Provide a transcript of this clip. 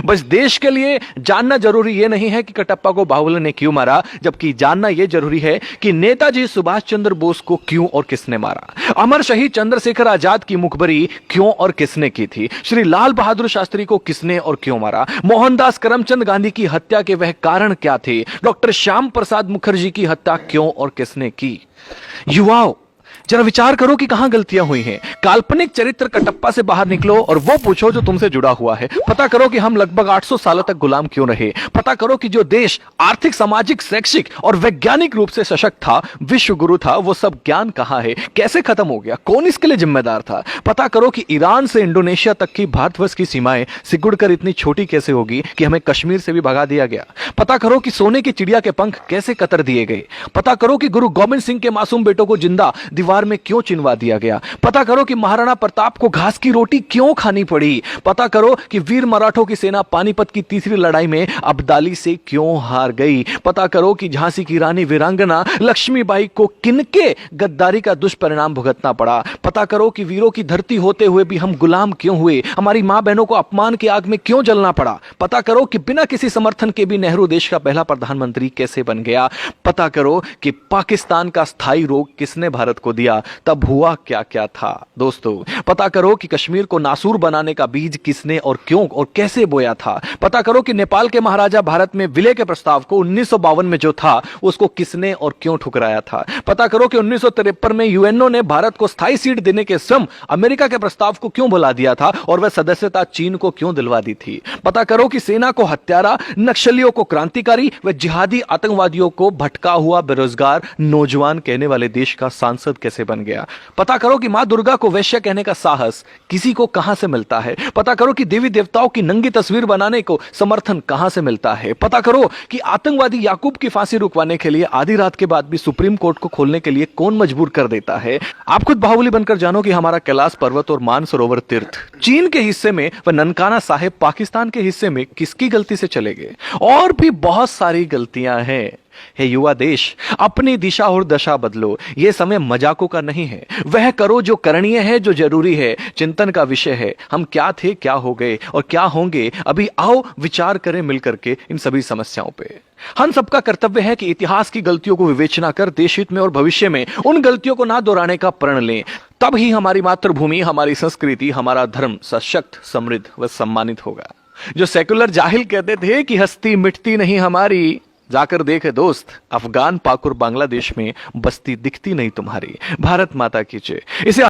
बस देश के लिए जानना जरूरी यह नहीं है कि कटप्पा को बाहुबली ने क्यों मारा, जबकि जानना यह जरूरी है कि नेताजी सुभाष चंद्र बोस को क्यों और किसने मारा। अमर शहीद चंद्रशेखर आजाद की मुखबरी क्यों और किसने की थी। श्री लाल बहादुर शास्त्री को किसने और क्यों मारा। मोहनदास करमचंद गांधी की हत्या के वह कारण क्या थे। डॉक्टर श्याम प्रसाद मुखर्जी की हत्या क्यों और किसने की। युवाओं, जरा विचार करो कि कहां गलतियां हुई हैं। काल्पनिक चरित्र कटप्पा से बाहर निकलो और वो पूछो जो तुमसे जुड़ा हुआ है। पता करो कि हम लगभग 800 सालों तक गुलाम क्यों रहे। पता करो कि जो देश आर्थिक, सामाजिक, शैक्षिक और वैज्ञानिक रूप से सशक्त था, विश्व गुरु था, वो सब ज्ञान कहां है, कैसे खत्म हो गया, कौन इसके लिए जिम्मेदार था। पता करो कि ईरान से इंडोनेशिया तक की भारतवर्ष की सीमाएं सिकुड़कर इतनी छोटी कैसे होगी कि हमें कश्मीर से भी भगा दिया गया। पता करो कि सोने की चिड़िया के पंख कैसे कतर दिए गए। पता करो कि गुरु गोविंद सिंह के मासूम बेटों को जिंदा दीवार में क्यों चिनवा दिया गया। पता करो कि महाराणा प्रताप को घास की रोटी क्यों खानी पड़ी। पता करो कि वीर मराठों की सेना पानीपत की तीसरी लड़ाई में अब्दाली से क्यों हार गई। पता करो कि झांसी की रानी वीरांगना लक्ष्मीबाई को किनके गद्दारी का दुष्परिणाम भुगतना पड़ा। पता करो कि वीरों की धरती होते हुए भी हम गुलाम क्यों हुए। हमारी मां बहनों को अपमान की आग में क्यों जलना पड़ा। पता करो कि बिना किसी समर्थन के भी नेहरू देश का पहला प्रधानमंत्री कैसे बन गया। पता करो कि पाकिस्तान का स्थायी रोग किसने भारत को दिया, तब हुआ क्या क्या था। दोस्तों, पता करो कि कश्मीर को नासूर बनाने का बीज किसने और क्यों और कैसे बोया था। पता करो कि नेपाल के महाराजा भारत में विलय के प्रस्ताव को 1952 में जो था उसको किसने और क्यों ठुकराया था। पता करो कि 1953 में यूएनओ ने भारत को स्थायी सीट देने के स्वयं अमेरिका के प्रस्ताव को क्यों भुला दिया था और वह सदस्यता चीन को क्यों दिलवा दी थी। पता करो कि सेना को हत्यारा, नक्सलियों को क्रांतिकारी व जिहादी आतंकवादियों को भटका हुआ बेरोजगार नौजवान कहने वाले देश का सांसद कैसे बन गया। पता करो कि मां दुर्गा को वैश्य कहने का साहस किसी को कहां से मिलता है। पता करो कि देवी देवताओं की नंगी तस्वीर बनाने को समर्थन कहां से मिलता है। पता करो कि आतंकवादी याकूब की फांसी रुकवाने के लिए आधी रात के बाद भी सुप्रीम कोर्ट को खोलने के लिए कौन मजबूर कर देता है। आप खुद बाहुबली बनकर जानो कि हमारा कैलाश पर्वत और मानसरोवर तीर्थ चीन के हिस्से में व ननकाना साहेब पाकिस्तान के हिस्से में किसकी गलती से चले गए। और भी बहुत सारी गलतियां हैं। हे युवा देश, अपनी दिशा और दशा बदलो। यह समय मजाकों का नहीं है। वह करो जो करणीय है, जो जरूरी है, चिंतन का विषय है। हम क्या थे, क्या हो गए और क्या होंगे। अभी आओ विचार करें मिलकर के इन सभी समस्याओं पे। हम सबका कर्तव्य है कि इतिहास की गलतियों को विवेचना कर देश हित में और भविष्य में उन गलतियों को ना दोहराने का प्रण लें। तब ही हमारी मातृभूमि, हमारी संस्कृति, हमारा धर्म सशक्त, समृद्ध व सम्मानित होगा। जो सेकुलर जाहिल कहते थे कि हस्ती मिटती नहीं हमारी, जाकर देखे दोस्त, अफगान, पाक और बांग्लादेश में बस्ती दिखती नहीं तुम्हारी। भारत माता की जय। इसे